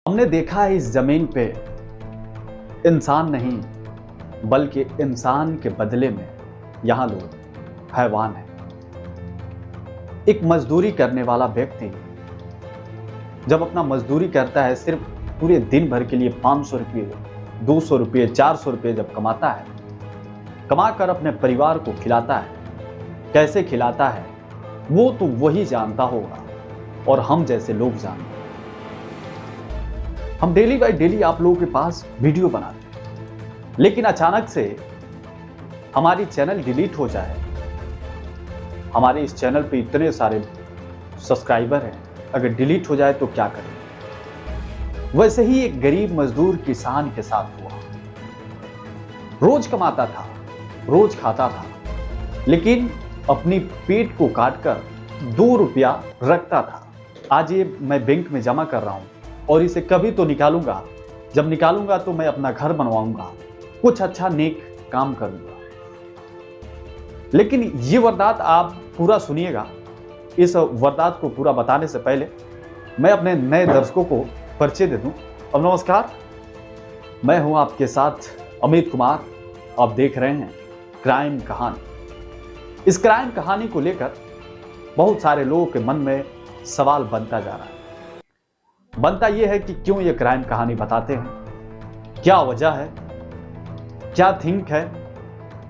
हमने देखा है इस जमीन पे इंसान नहीं बल्कि इंसान के बदले में यहाँ लोग हैवान हैं। एक मजदूरी करने वाला व्यक्ति जब अपना मजदूरी करता है सिर्फ पूरे दिन भर के लिए 500 रुपये 200 रुपये 400 रुपये जब कमाता है, कमाकर अपने परिवार को खिलाता है, कैसे खिलाता है वो तो वही जानता होगा और हम जैसे लोग जानते हैं। हम डेली बाय डेली आप लोगों के पास वीडियो बनाते हैं, लेकिन अचानक से हमारी चैनल डिलीट हो जाए। हमारे इस चैनल पे इतने सारे सब्सक्राइबर हैं, अगर डिलीट हो जाए तो क्या करें। वैसे ही एक गरीब मजदूर किसान के साथ हुआ। रोज कमाता था, रोज खाता था, लेकिन अपनी पेट को काटकर 2 रुपया रखता था। आज ये मैं बैंक में जमा कर रहा हूं और इसे कभी तो निकालूंगा। जब निकालूंगा तो मैं अपना घर बनवाऊंगा, कुछ अच्छा नेक काम करूंगा। लेकिन ये वारदात आप पूरा सुनिएगा। इस वारदात को पूरा बताने से पहले मैं अपने नए दर्शकों को परिचय दे दूं। अब नमस्कार, मैं हूं आपके साथ अमित कुमार। आप देख रहे हैं क्राइम कहानी। इस क्राइम कहानी को लेकर बहुत सारे लोगों के मन में सवाल बनता जा रहा है। बनता यह है कि क्यों ये क्राइम कहानी बताते हैं, क्या वजह है, क्या थिंक है,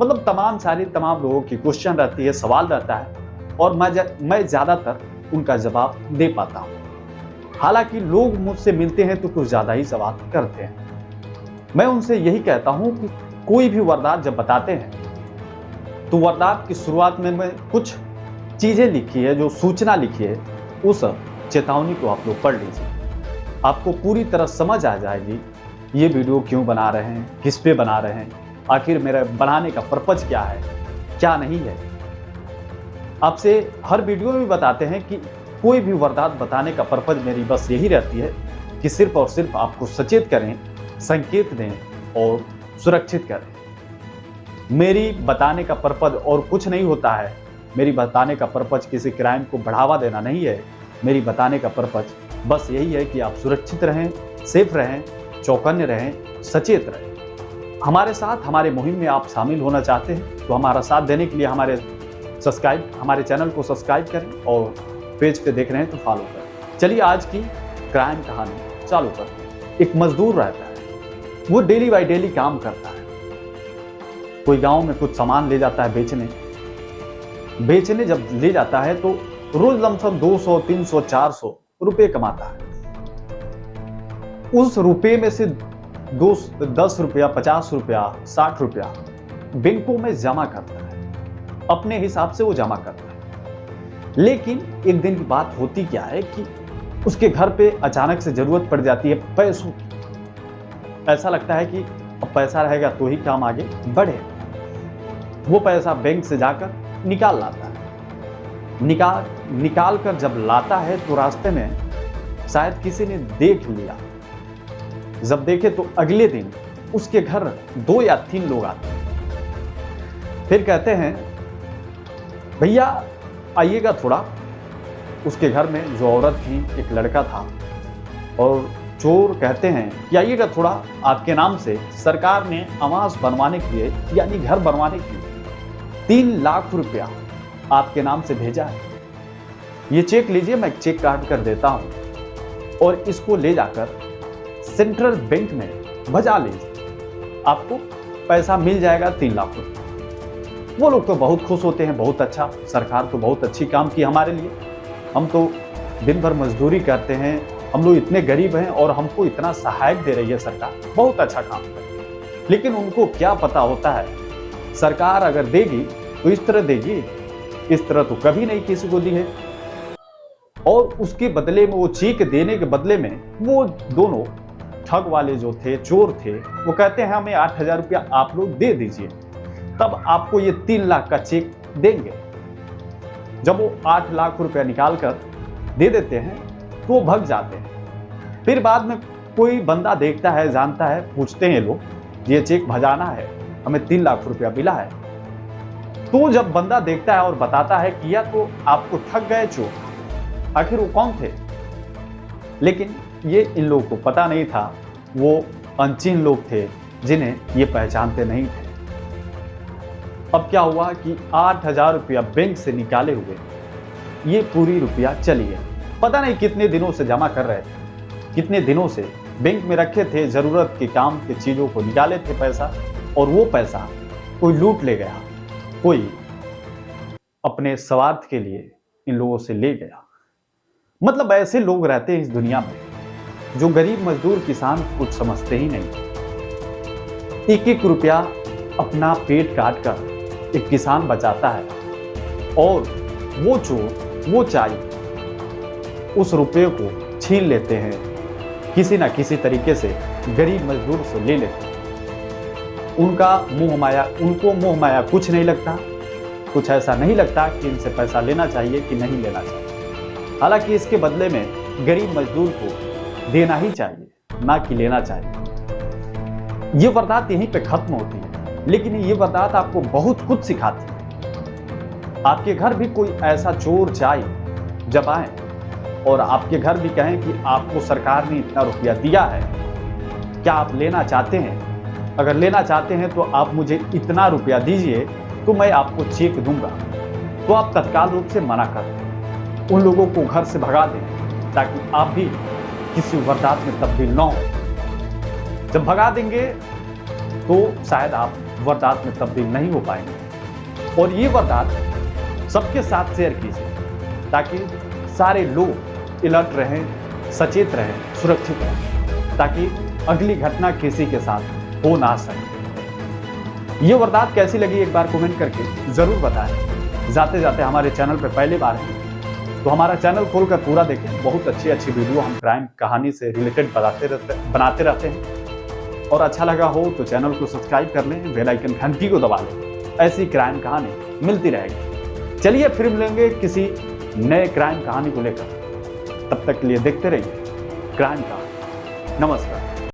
मतलब तमाम लोगों की क्वेश्चन रहती है, सवाल रहता है और मैं ज्यादातर उनका जवाब दे पाता हूं। हालांकि लोग मुझसे मिलते हैं तो कुछ ज्यादा ही सवाल करते हैं। मैं उनसे यही कहता हूं कि कोई भी वारदात जब बताते हैं तो वारदात की शुरुआत में मैं कुछ चीजें लिखी है, जो सूचना लिखी है, उस चेतावनी को आप लोग पढ़ लीजिए। आपको पूरी तरह समझ आ जाएगी ये वीडियो क्यों बना रहे हैं, किस पे बना रहे हैं, आखिर मेरा बनाने का पर्पज क्या है, क्या नहीं है। आपसे हर वीडियो में भी बताते हैं कि कोई भी वारदात बताने का पर्पज मेरी बस यही रहती है कि सिर्फ और सिर्फ आपको सचेत करें, संकेत दें और सुरक्षित करें। मेरी बताने का पर्पज और कुछ नहीं होता है। मेरी बताने का पर्पज किसी क्राइम को बढ़ावा देना नहीं है। मेरी बताने का पर्पज बस यही है कि आप सुरक्षित रहें, सेफ रहें, चौकन्ने रहें, सचेत रहें। हमारे साथ हमारे मुहिम में आप शामिल होना चाहते हैं तो हमारा साथ देने के लिए हमारे चैनल को सब्सक्राइब करें और पेज पे देख रहे हैं तो फॉलो करें। चलिए आज की क्राइम कहानी चालू करते हैं। एक मजदूर रहता है, वो डेली बाय डेली काम करता है। कोई गांव में कुछ सामान ले जाता है बेचने जब ले जाता है तो रोज लमसम 200, 300, 400 रुपए कमाता है। उस रुपए में से 10 रुपया, 50 रुपया, 60 रुपया बैंकों में जमा करता है। अपने हिसाब से वो जमा करता है। लेकिन एक दिन की बात होती क्या है कि उसके घर पे अचानक से जरूरत पड़ जाती है पैसों की। ऐसा लगता है कि अब पैसा रहेगा तो ही काम आगे बढ़े। वो पैसा बैंक से जाकर निकाल लाता है। निकाल कर जब लाता है तो रास्ते में शायद किसी ने देख लिया। जब देखे तो अगले दिन उसके घर 2 या 3 लोग आते हैं। फिर कहते हैं भैया आइएगा थोड़ा। उसके घर में जो औरत थी, एक लड़का था, और चोर कहते हैं कि आइएगा थोड़ा, आपके नाम से सरकार ने आवास बनवाने के लिए यानी घर बनवाने के लिए 3 लाख रुपया आपके नाम से भेजा है। ये चेक लीजिए, मैं चेक काट कर देता हूं और इसको ले जाकर सेंट्रल बैंक में बजा लीजिए, आपको पैसा मिल जाएगा 3 लाख रुपये। वो लोग तो बहुत खुश होते हैं, बहुत अच्छा, सरकार तो बहुत अच्छी काम की हमारे लिए। हम तो दिन भर मजदूरी करते हैं, हम लोग इतने गरीब हैं और हमको इतना सहायक दे रही है सरकार, बहुत अच्छा काम कर रही है। लेकिन उनको क्या पता होता है, सरकार अगर देगी तो इस तरह देगी, इस तरह तो कभी नहीं किसी को दी है। और उसके बदले में, वो चेक देने के बदले में, वो दोनों ठग वाले जो थे, चोर थे, वो कहते हैं हमें 8,000 रुपया आप लोग दे दीजिए, तब आपको ये 3 लाख का चेक देंगे। जब वो 8 लाख रुपया निकाल कर दे देते हैं तो वो भग जाते हैं। फिर बाद में कोई बंदा देखता है, जानता है, पूछते हैं लोग ये चेक भजाना है, हमें 3 लाख रुपया मिला है। तो जब बंदा देखता है और बताता है कि या तो आपको ठग गए चोर, आखिर वो कौन थे, लेकिन ये इन लोगों को पता नहीं था, वो अनचिन्ह लोग थे जिन्हें ये पहचानते नहीं थे। अब क्या हुआ कि 8,000 रुपया बैंक से निकाले हुए ये पूरी रुपया चली गई। पता नहीं कितने दिनों से जमा कर रहे थे, कितने दिनों से बैंक में रखे थे, जरूरत के काम के चीज़ों को निकाले थे पैसा, और वो पैसा कोई लूट ले गया, कोई अपने स्वार्थ के लिए इन लोगों से ले गया। मतलब ऐसे लोग रहते हैं इस दुनिया में जो गरीब मजदूर किसान कुछ समझते ही नहीं। एक एक रुपया अपना पेट काट कर एक किसान बचाता है, और वो चोर, वो चाई उस रुपये को छीन लेते हैं, किसी ना किसी तरीके से गरीब मजदूर से ले लेते हैं। उनको मोह माया कुछ नहीं लगता, कुछ ऐसा नहीं लगता कि इनसे पैसा लेना चाहिए कि नहीं लेना चाहिए। हालांकि इसके बदले में गरीब मजदूर को देना ही चाहिए, ना कि लेना चाहिए। ये वारदात यहीं पे खत्म होती है, लेकिन ये वारदात आपको बहुत कुछ सिखाती है। आपके घर भी कोई ऐसा चोर चाई जब आए और आपके घर भी कहें कि आपको सरकार ने इतना रुपया दिया है, क्या आप लेना चाहते हैं? अगर लेना चाहते हैं तो आप मुझे इतना रुपया दीजिए तो मैं आपको चेक दूंगा, तो आप तत्काल रूप से मना कर दें, उन लोगों को घर से भगा दें, ताकि आप भी किसी वारदात में तब्दील न हो। जब भगा देंगे तो शायद आप वारदात में तब्दील नहीं हो पाएंगे। और ये वारदात सबके साथ शेयर कीजिए, ताकि सारे लोग अलर्ट रहें, सचेत रहें, सुरक्षित रहें, ताकि अगली घटना किसी के साथ हो ना सके। ये वारदात कैसी लगी एक बार कमेंट करके जरूर बताएं। जाते जाते हमारे चैनल पर पहली बार है तो हमारा चैनल खोलकर पूरा देखें। बहुत अच्छी अच्छी वीडियो हम क्राइम कहानी से रिलेटेड बनाते रहते हैं। और अच्छा लगा हो तो चैनल को सब्सक्राइब कर लें, बेल आइकन घंटी को दबा लें, ऐसी क्राइम कहानी मिलती रहेगी। चलिए फिर मिलेंगे किसी नए क्राइम कहानी को लेकर, तब तक के लिए देखते रहिए क्राइम कहानी। नमस्कार।